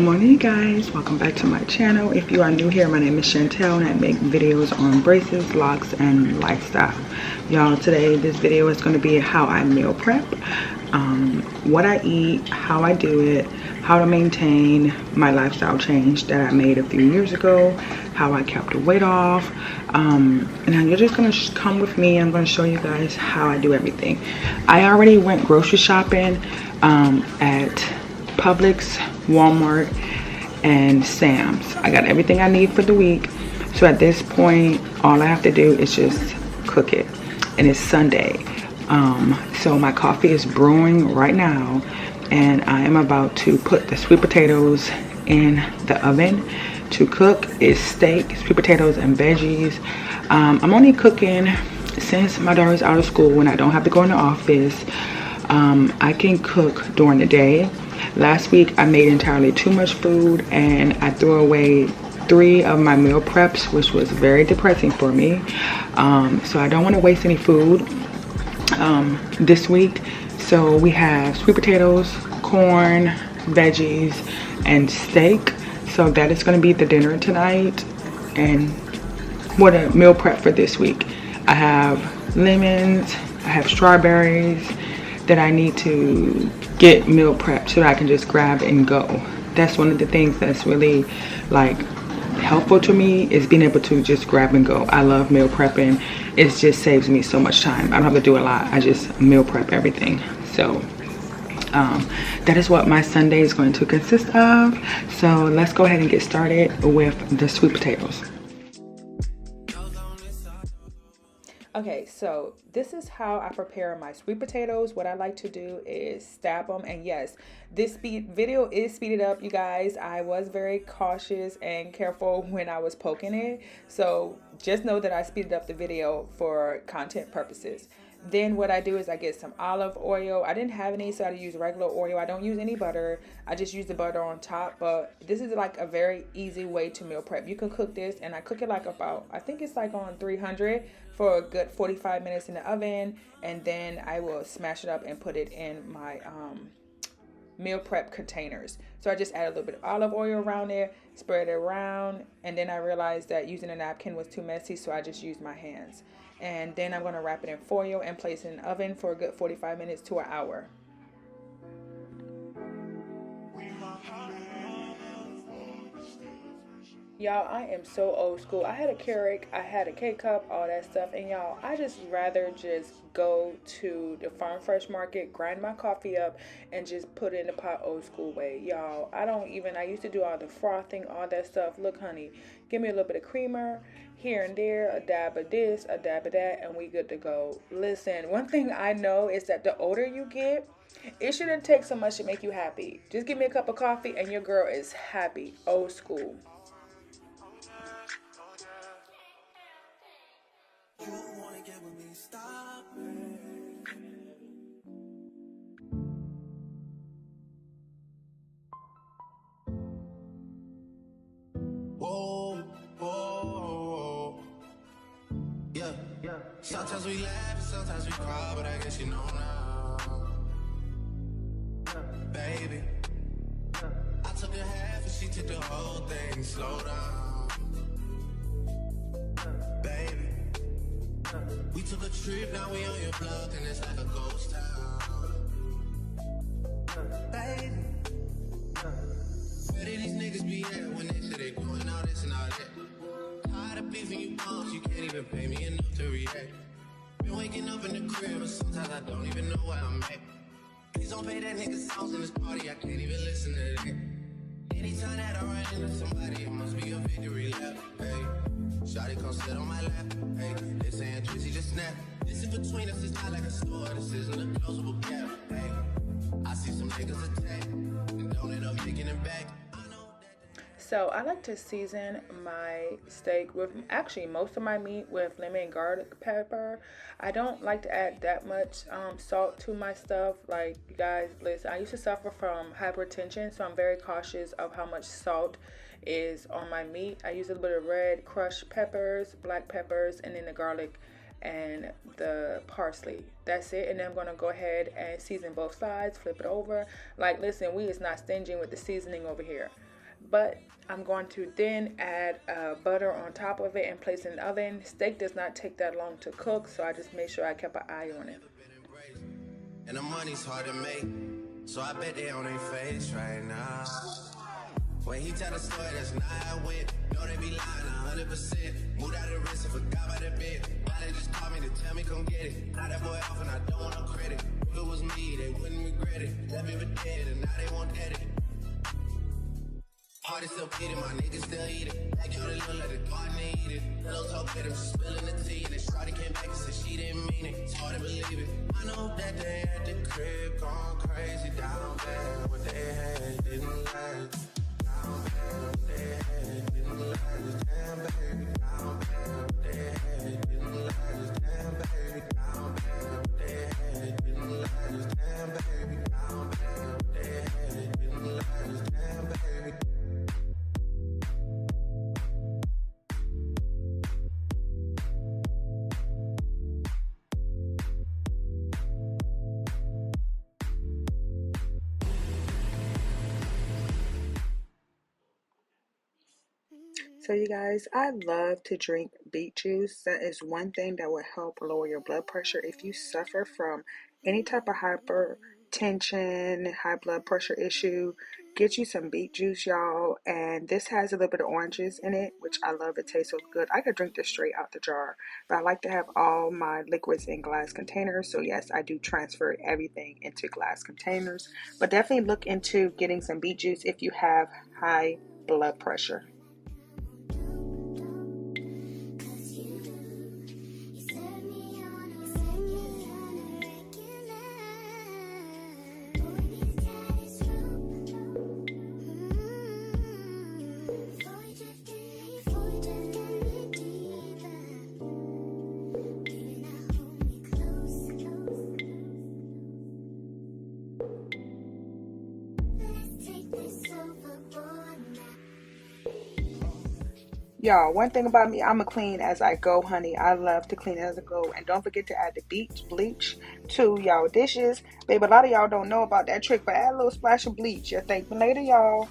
morning, you guys. Welcome back to my channel. If you are new here, my name is Chantel and I make videos on braces, locks, and lifestyle. Y'all, today this video is going to be how I meal prep, what I eat, how I do it, how to maintain my lifestyle change that I made a few years ago, how I kept the weight off, and you're just going to come with me. I'm going to show you guys how I do everything. I already went grocery shopping at Publix, Walmart, and Sam's. I got everything I need for the week. So at this point, all I have to do is just cook it. And it's Sunday. So my coffee is brewing right now. And I am about to put the sweet potatoes in the oven to cook. It's steak, sweet potatoes, and veggies. I'm only cooking since my daughter's out of school when I don't have to go in the office. I can cook during the day. Last week I made entirely too much food and I threw away 3 of my meal preps, which was very depressing for me. So I don't want to waste any food this week. So we have sweet potatoes, corn, veggies, and steak. So that is going to be the dinner tonight and what a meal prep for this week. I have lemons, I have strawberries that I need to get meal prepped so that I can just grab and go. That's one of the things that's really like helpful to me, is being able to just grab and go. I love meal prepping. It just saves me so much time. I don't have to do a lot. I just meal prep everything. So that is what my Sunday is going to consist of. So let's go ahead and get started with the sweet potatoes. Okay, so this is how I prepare my sweet potatoes. What I like to do is stab them. And yes, this video is speeded up, you guys. I was very cautious and careful when I was poking it. So just know that I speeded up the video for content purposes. Then what I do is I get some olive oil. I didn't have any, so I use regular oil. I don't use any butter. I just use the butter on top. But this is like a very easy way to meal prep. You can cook this, and I cook it like about, I think it's like on 300 for a good 45 minutes in the oven. And then I will smash it up and put it in my meal prep containers. So I just add a little bit of olive oil around there, spread it around, and then I realized that using a napkin was too messy, so I just used my hands. And then I'm going to wrap it in foil and place it in the oven for a good 45 minutes to an hour. Y'all, I am so old school. I had a Keurig, I had a K-cup, all that stuff. And y'all, I just rather just go to the farm fresh market, grind my coffee up, and just put it in the pot old school way. Y'all, I used to do all the frothing, all that stuff. Look, honey, give me a little bit of creamer here and there, a dab of this, a dab of that, and we good to go. Listen, one thing I know is that the older you get, it shouldn't take so much to make you happy. Just give me a cup of coffee and your girl is happy. Old school. Sometimes we laugh and sometimes we cry, but I guess you know now, baby. I took a half and she took the whole thing. Slow down, baby. We took a trip, now we on your block and it's like a ghost town, baby. Where did these niggas be at when they say they doing all this and all that? Tired of beefing you bums, you can't even pay me enough to react. Been waking up in the crib, and sometimes I don't even know where I'm at. Please don't pay that nigga songs in this party, I can't even listen to that. Anytime that I run into somebody, it must be a victory lap. Hey, shawty come sit on my lap. Hey, they saying Drizzy just snap. This in between us is not like a store, this isn't a closable gap. Hey, I see some niggas attack, and don't end up making it back. So I like to season my steak with, actually most of my meat, with lemon and garlic pepper. I don't like to add that much salt to my stuff. Like, you guys, listen, I used to suffer from hypertension, so I'm very cautious of how much salt is on my meat. I use a little bit of red crushed peppers, black peppers, and then the garlic and the parsley. That's it. And then I'm going to go ahead and season both sides, flip it over. Like, listen, we is not stingy with the seasoning over here. but I'm going to then add butter on top of it and place it in the oven. Steak does not take that long to cook, so I just made sure I kept an eye on it. And the money's hard to make, so I bet they on their face right now. When he tell the story, that's not how it went. No, they be lying 100%. Moved out of the wrist and forgot about the bit. Why they just call me to tell me come get it? Now that boy off and I don't want no credit. If it was me, they wouldn't regret it. Left me for dead and now they want dead it. Party still peated, my niggas still eat it. Like y'all, they look like the garden, they eat it. Pillows talk with them, spilling the tea. And then Shawty came back and said she didn't mean it. It's hard to believe it. I know that they at the crib gone crazy down bad. What they had didn't last. Down bad, what they had didn't last. Damn baby, down bad, what they had didn't last. Damn baby, down bad, what they had didn't last. Damn baby, down bad, what they had didn't last. Damn baby. So you guys, I love to drink beet juice. That is one thing that will help lower your blood pressure. If you suffer from any type of hypertension, high blood pressure issue, get you some beet juice, y'all. And this has a little bit of oranges in it, which I love. It tastes so good. I could drink this straight out the jar, but I like to have all my liquids in glass containers. So yes, I do transfer everything into glass containers. But definitely look into getting some beet juice if you have high blood pressure. Y'all, one thing about me, I'ma clean as I go, honey. I love to clean as I go. And don't forget to add the bleach to y'all dishes. Babe, a lot of y'all don't know about that trick, but add a little splash of bleach. You'll thank me later, y'all.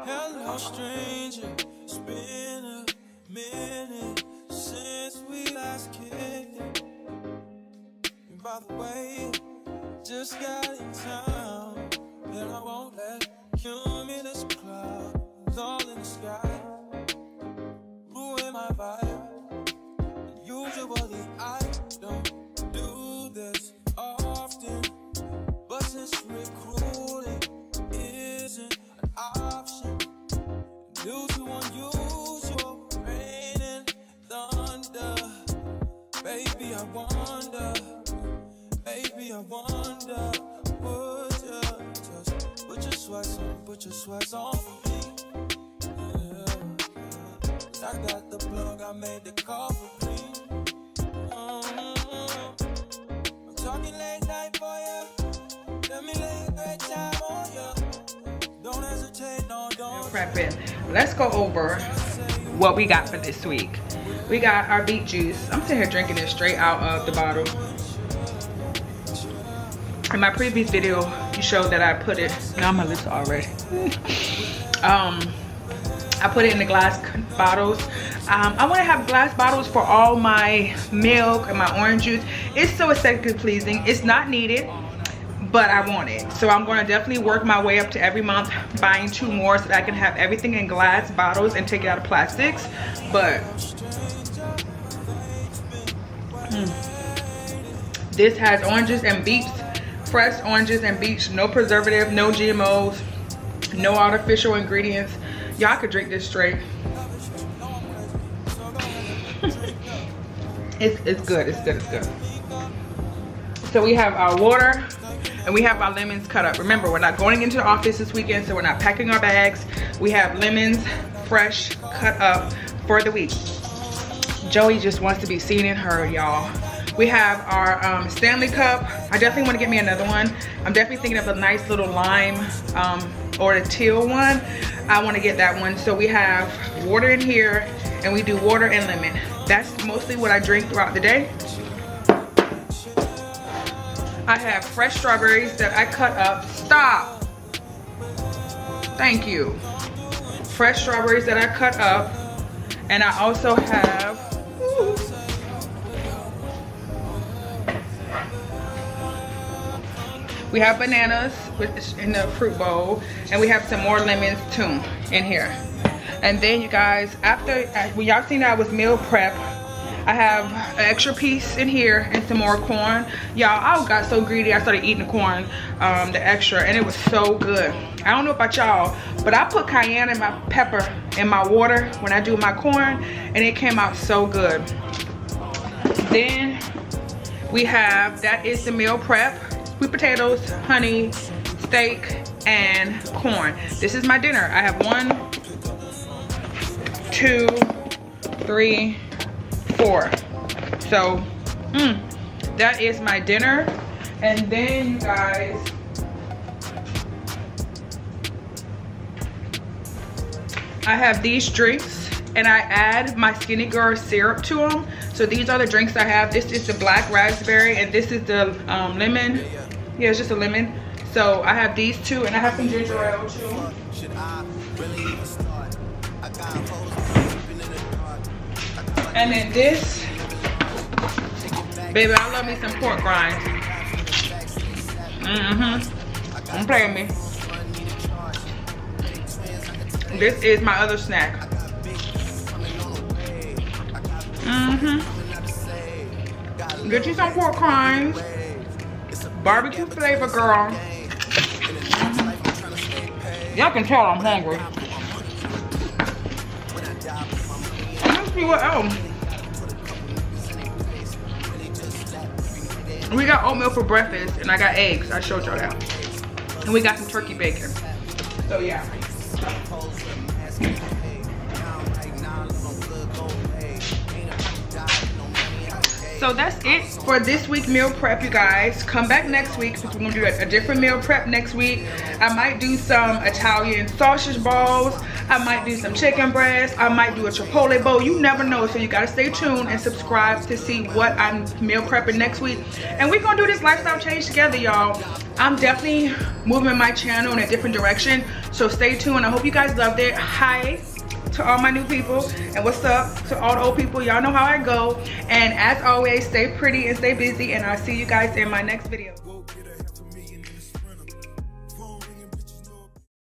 Hello, stranger. It's been a minute since we last kicked it. And by the way, just got in town, and I won't let cumulus clouds all in the sky ruin my vibe. Usually I don't do this often, but since recruiting isn't an option, due to unusual rain and thunder, baby I wonder, would you just put your sweats on for me? Yeah. 'Cause I got the plug, I made the call for me. I'm talking late night for you. Let me lay a great time on you. Don't hesitate, no, don't. Prepping. Let's go over what we got for this week. We got our beet juice. I'm sitting here drinking it straight out of the bottle. In my previous video, you showed that I put it. Now my lips already. I put it in the glass bottles. I want to have glass bottles for all my milk and my orange juice. It's so aesthetically pleasing. It's not needed, but I want it. So I'm going to definitely work my way up to every month buying 2 more so that I can have everything in glass bottles and take it out of plastics. But this has oranges and beets, fresh oranges and beets, no preservative, no GMOs, no artificial ingredients. Y'all could drink this straight. It's good, it's good, it's good. So we have our water and we have our lemons cut up. Remember, we're not going into the office this weekend, so we're not packing our bags. We have lemons fresh cut up for the week. Joey just wants to be seen and heard, y'all. We have our Stanley cup. I definitely want to get me another one. I'm definitely thinking of a nice little lime or the teal one. I want to get that one. So we have water in here and we do water and lemon. That's mostly what I drink throughout the day. I have fresh strawberries that I cut up. Stop. Thank you. Fresh strawberries that I cut up. And I also have we have bananas in the fruit bowl, and we have some more lemons too in here. And then you guys, after when y'all seen that I was meal prep, I have an extra piece in here and some more corn. Y'all, I got so greedy I started eating the corn, the extra, and it was so good. I don't know about y'all, but I put cayenne and my pepper in my water when I do my corn, and it came out so good. Then we have, that is the meal prep. Sweet potatoes, honey, steak, and corn. This is my dinner. I have 1, 2, 3, 4. So, that is my dinner. And then you guys, I have these drinks and I add my Skinny Girl syrup to them. So these are the drinks I have. This is the black raspberry and this is the lemon. Yeah, it's just a lemon. So I have these two and I have some ginger ale too. And then this, baby, I love me some pork rinds. Don't play with me. This is my other snack. Get you some pork rinds. Barbecue flavor, girl. Y'all can tell I'm hungry. Let's see what else. We got oatmeal for breakfast and I got eggs. I showed y'all that. And we got some turkey bacon. So yeah. So that's it for this week meal prep, you guys. Come back next week because we're gonna do a different meal prep next week. I might do some Italian sausage balls. I might do some chicken breast. I might do a chipotle bowl. You never know. So you gotta stay tuned and subscribe to see what I'm meal prepping next week. And we're gonna do this lifestyle change together, y'all. I'm definitely moving my channel in a different direction. So stay tuned. I hope you guys loved it. Hi to all my new people, and what's up to all the old people. Y'all know how I go. And as always, stay pretty and stay busy, and I'll see you guys in my next video.